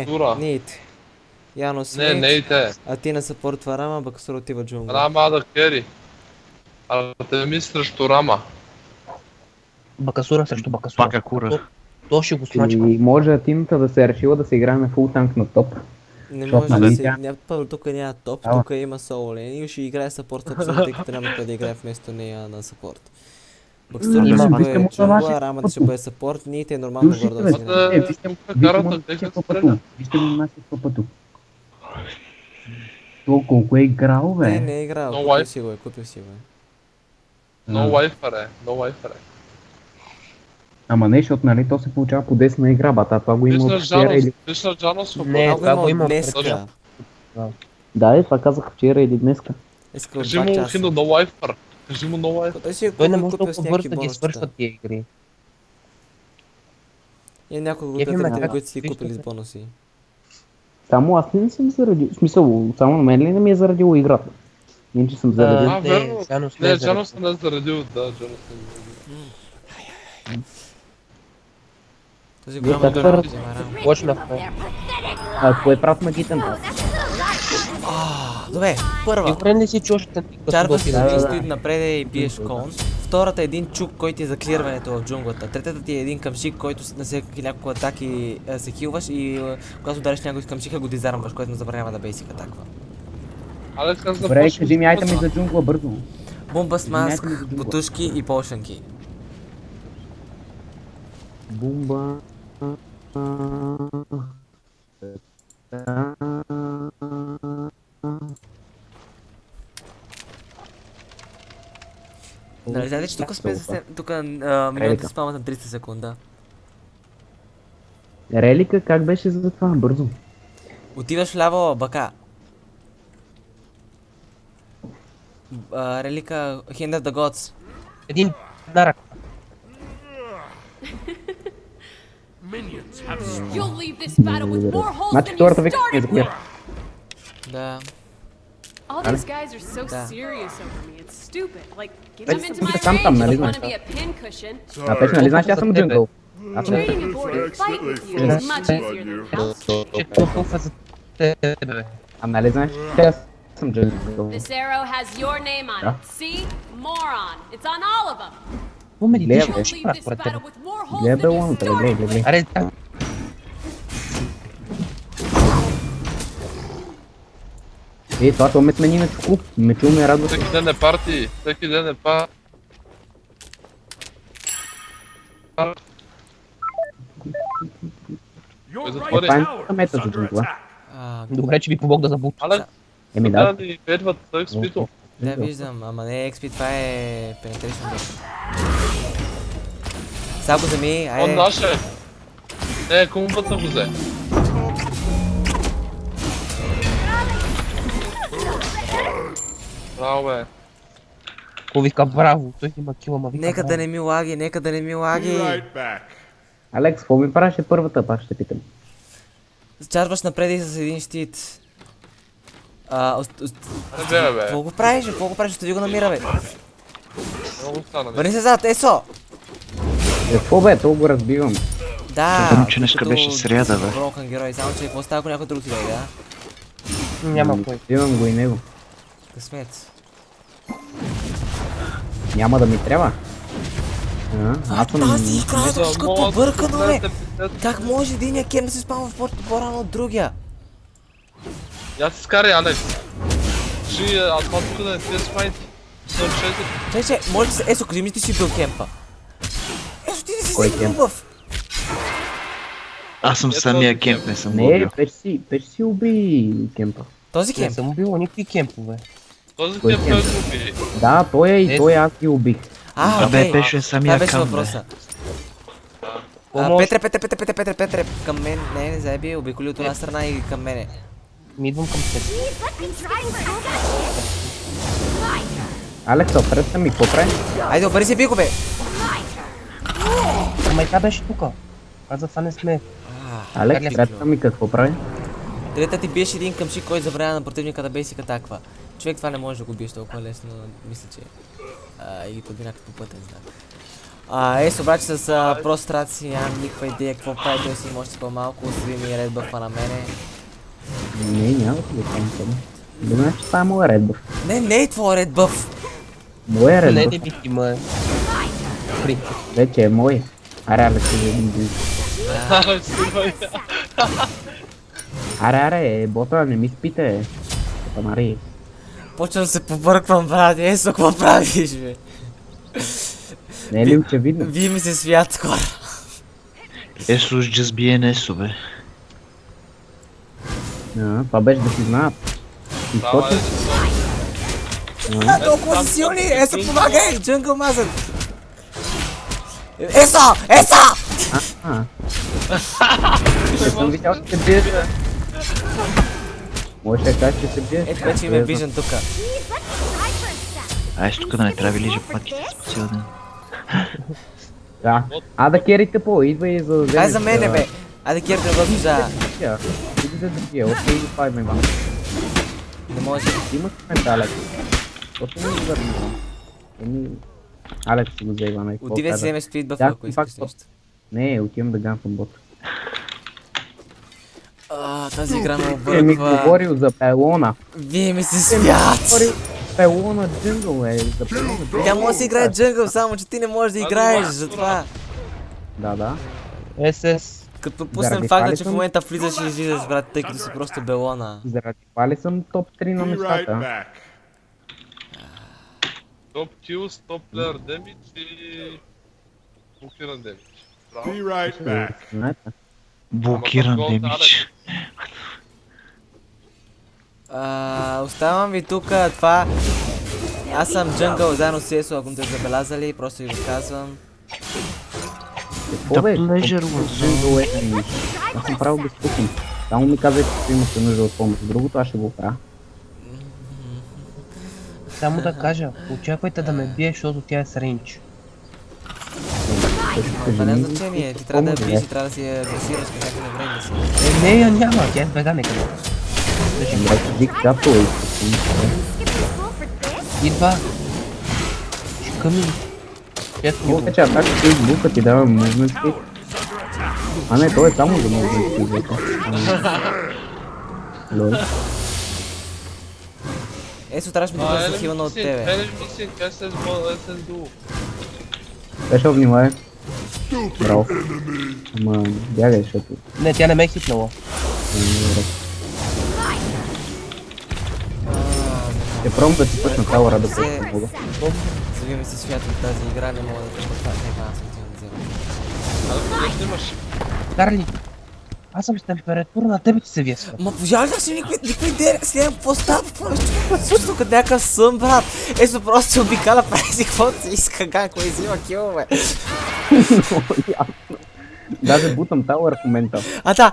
Тура. Нейт. Яно Не, смейт. не и те. Атина съпортва Рама, Бакасур отива джунгла. Рама да кери. Артемис срещу Рама. Бакасура срещу Бакасура. Пака кура. То ще го смачка. И може Атината да се е решила да се играе на фул танк на топ. Не Защото, може да нали, се... Първо, тук няма топ, Ала. тук има соло лейн и ще играе съпорт абсолютно, тъй като няма къде да играе вместо нея на съпорт. Бакасур Има, ще вижте бъде му това джунгла, ваше Рамата ще пъту. бъде съпорт, Нейт е нормално Слушайте, горе да си играе. вижте му Карата, нашия как се пъпъту. стреля. Вижте му нашия пъпъту. То колко е играл, бе. Не е играл, No купил wife. си го е, купил си го е. Но лайфър е, но лайфър е. Ама не, защото нали то се получава по 10 на игра, бата. Това го има от вчера или... Виж на Джанос Не, Това това го го има има от от днеска. Да, това казах вчера или днеска. Иска от Кажи 2 му часа. Хино no лайфър. Кажи му no лайфър. Той си е Той не купил, може купил с толкова някакви бързо да ги бонусчета. свършват тия игри. И някои от Кефи ме гледателите, така. които си Вижте купили с се. бонуси. Само аз не съм заради... В смисъл, само на мен ли не ми е зарадило играта? Иначе съм зарадил. А, Не, верно. Джанос Не, е Джанос не е заредил, да, Джанос не е заредил. Този Вие голям как отбор твърд- взема Рама. Почнахме. А кое правят магитен? Добре, първа. Сигурен ли си, че още Чарваш ти ти да, да. стои напред и биеш кон. Втората е един чук, който е за клирването в джунглата. Третата ти е един къмшик, който на всеки няколко атаки се хилваш и когато удариш някой с къмшика го дизармваш, което му забранява да бейсик атаква. Алекс, аз Добре, започвам кажи ми с айтеми пътна. за джунгла бързо. Бомба с маск, Извинявайте ми за джунгла. бутушки и полшанки. Бумба. Нали знаете, че тук сме съвсем... Тук минута спамът на 300 секунда. Релика, как беше за това? Бързо. Отиваш ляво, бака. Релика, Hand of the Gods. Един нарък. You'll leave this battle with more holes Значи than you втората века е за started with. коя? Да. All these guys are so Да. serious over me. It's stupid. Like, give Бе, them into my там, range нали if you want знаеш? to be a pincushion. А пеш, нали знаеш, че аз съм За тебе. джунгъл? Аз съм Trading a board and fight with you is much easier than else. Че толкова за тебе, бе. А нали знаеш, че аз съм джунгъл? This arrow has your name on it. See? Moron. It's on all of them. Какво медитиш, Гледай, бе? You'll Ще leave правя this според тебе. battle with more holes Гледай than бе, you лоната, started гледай, with. гледай. Аре, там. Това ме смени на чуку. Мечу ме радва. Всеки ден е парти, всеки ден е парти. Затвори. Това е мета за джунгла. Добре, че ви помогна за бут. Алекс, Еми да да. ни бедват той спито. Да, виждам, ама не е XP, това е Penetration Bot. Сега го вземи, Он айде. наш е. Не, кумбата го взе. Браво, бе. Ко вика браво, той има кила, ма вика Нека да не ми лаги, нека да не ми лаги. Алекс, какво ми правеше първата, пак ще питам. Чарваш напред и с един щит. Не бе, бе. Какво го правиш, бе? Какво го правиш? Остави го намира, бе. Много стана. Върни се зад, ЕСО! Какво бе, то го разбивам. Да, Само, че днеска като беше сряда, бе. Брокън герой, само че какво става, ако някой друг си дойде, а? Няма кой. Взимам го и него. Късмет. Няма да ми трябва. Аз съм... Тази игра е точно Мога да побъркано, бе! погледнете писец. Как може единия кем да се спава в порто по-рано от другия? Я се скарай, Алекс. Кажи, а това тук да не ти е смайт. Съм 4. Че, може да се... Есо, кажи ми ти си бил кемпа. Есо, ти не си Кой си кемп? хубав. Аз съм самия кемп, не съм го Не, убил. пеш си уби кемпа. Този Не кемп. съм убил никакви кемпове. Този Кой кемп кемп? той го уби. Да, той е и Е, той аз ги убих. Абе, окей. беше Това самия беше камп, бе. въпроса. Помощ. Петре, към мен. Не заеби, обиколи от една страна и към мене. Ми идвам към теб. Алекс, опред ми, какво прави? Айде, обери се, биго, бе! Ама и тя беше тука. Аз за това не сме. Алекс, пред ми, какво прави? Трета ти биеш един къмшик, който забранява на противника да бейсик атаква. Човек това не може да го биеш толкова лесно, мисля, че... или под някакъв път, не знам. Ес, обаче с простраци нямам никаква идея какво прави, той си има още по-малко, остави ми ред бъфа на мене. Не, няма да го кажем това. Думаш, че това е моя Red Buff. Не е твой ред бъф! Моя Red Не, Buff. не бих има. При. Вече е мой. Аре, си един близ. Аре, бота, не ми спите. Тамари. Почвам да се побърквам, брат, Есо, какво правиш, бе? Не е ли очевидно? Вие ми се свят скоро. Есус just BNS, бе. Това беше да си знаят. Това е Толкова си силни! Есо, помагай! Джънгъл мазът! Есо! Есо! Не съм видял, че се биеш. Може да кажеш, че се биеш. Ето вече има вижен тука. Ай, тук да не трябва да лижа паките по цял ден. Да. Да керите по, идва и за да вземеш. Ай за мене, бе! Айде керте да госпожа. Иди да другия, окей, това ме вам. Не може. Имаш момент, Алекс. Точно не го върнем. Алекс си го взе, Ивана. Отивай си вземеш спидбъфа, ако искаш нещо. Не, отивам да ганфам бот. Тази игра ме Ми обърква. говорил за пелона. Вие ми се смят! Говорил пелона джунгъл, за пелона джунгъл. Тя може да си играе джънгъл, само че ти не можеш да играеш, затова. Да. СС. Като пуснем Заради факта, това ли че в съм? момента влизаш и излизаш, брат, тъй като си просто белона. Заради това ли съм топ 3 на Be right местата? back. топ kills, топ player damage и... блокиран damage. Браво. Be right back. Знаете? Блокиран Ама демидж. Оставам ви тук това. Аз съм джънгъл заедно с Есо, ако не те забелязали, просто ви го казвам. Какво бе? pleasure Топ was джунгъл е ами. Аз съм правил безпукан. Само ми казвайте, че имате нужда от помощ. Другото аз ще го правя. Само да кажа, очаквайте да ме бие, защото тя е с рейндж. Това няма значение, ти трябва да я биеш и трябва да си я агресираш по някакво време да си. Не, я няма, тя е с бега некъде. Брат, дик капто е. Идва. Чека ми. Честно. Мога че атака ти бука ти дава мувмент спид. А не, той е само за мувмент спид. Лол. Есо, трябваше ми да се хилна от тебе. Фенеш мисинг, SS duo. Беше внимай. Браво. Ама бягай, защото... Не, тя не ме е хитнала. Ще пробвам да ти пъсна тауъра да пъсна мога. Зави ми се свят от тази игра, не мога да те поставя. Не, аз съм ти да взема. Къде снимаш? Карли, аз съм с температура, на тебе ти се виесва. Ма пожаляваш ли никой ден, следям какво става, също като някакъв сън, брат. Есо просто се обикаля, прави си каквото си иска, ганко и взима килове. Даже бутам тауър в момента. Да,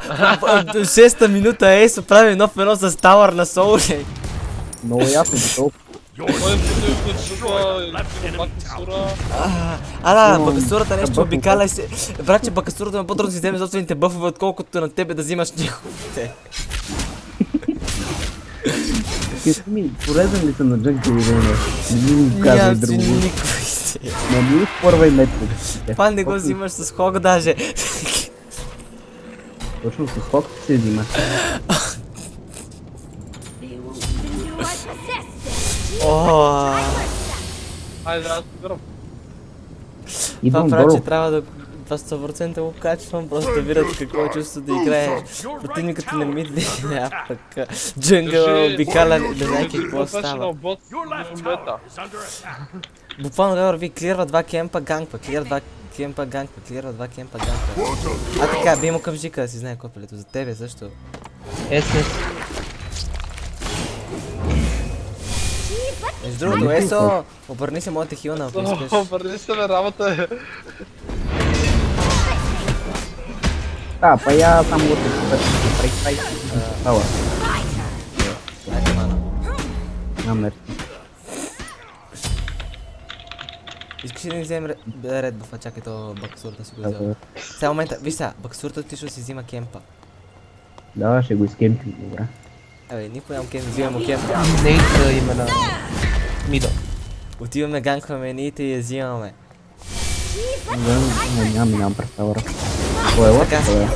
6-та минута Есо прави нов едно с тауър на Соулей. Много ясно за толкова. Кой е включва Бакасура? Да, бакасурата нещо обикаля и се... Братче, бакасурата ме по-трудно си вземе собствените бъфове, отколкото на тебе да взимаш неговите. Кажи ми, полезен ли съм на джънки или не? Не ми казвай Нямам си друго. никой си. Не ми спорвай метод. Това не го взимаш с хог даже. Точно с хок се взима. Хайде, аз играм. Това Идвам прави, долу. че трябва да 100% го качвам, просто да видят какво е чувство да играе. Противникът не мидли, а пък джънгъл обикаля, не знае какво става. Бот, мета. Буквално да върви, клирва 2 кемпа, ганква, клирва 2 кемпа, ганква, клирва 2 кемпа, ганква. Така, би му към жика да си знае копелето, за тебе също. СС. Между другото, Есо, обърни се моята хилна, ако искаш. Обърни се на работа е. Да, па я само го прехай. Тауър. Айде, мана. Ням мерси. Искаш ли да ни вземем ред бъфа, чакай то бакасурата си го взема. Сега момента, виж сега, бакасурата ти ще си взима кемпа. Да, ще го изкемпим, добре. Абе, никой нямам кемп, взимам му кемпа. Нейта има на... Мидо. Отиваме, ганкваме ниите и я взимаме. Нямам представа. Кой е лък? Така. Кой е?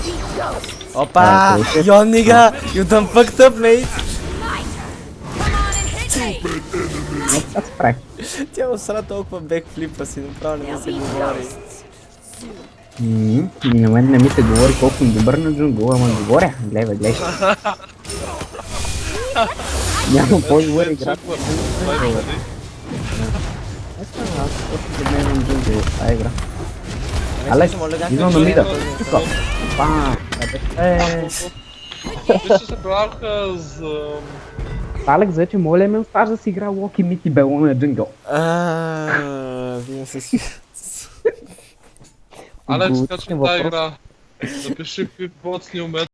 Опа! Yo nigga, you done fucked up, mate! Аз се правих. Тя усра толкова бекфлипа си, направо не ми се говори. На мен не ми се говори колко съм добър на джунгъл, ама говоря. Гледай, гледай. Няма по-добър игра. Аз просто да гледам джунгъл, тази игра. Алекс, идвам на мида. Тука. Па, Вижте се праваха за... Алекс, вече моля ме оставаш да си игра Локи, Мити, Бело на джунгъл. Вие се Алекс, Отговорите качвам въпрос. тази игра. Напиши какви боцни умеят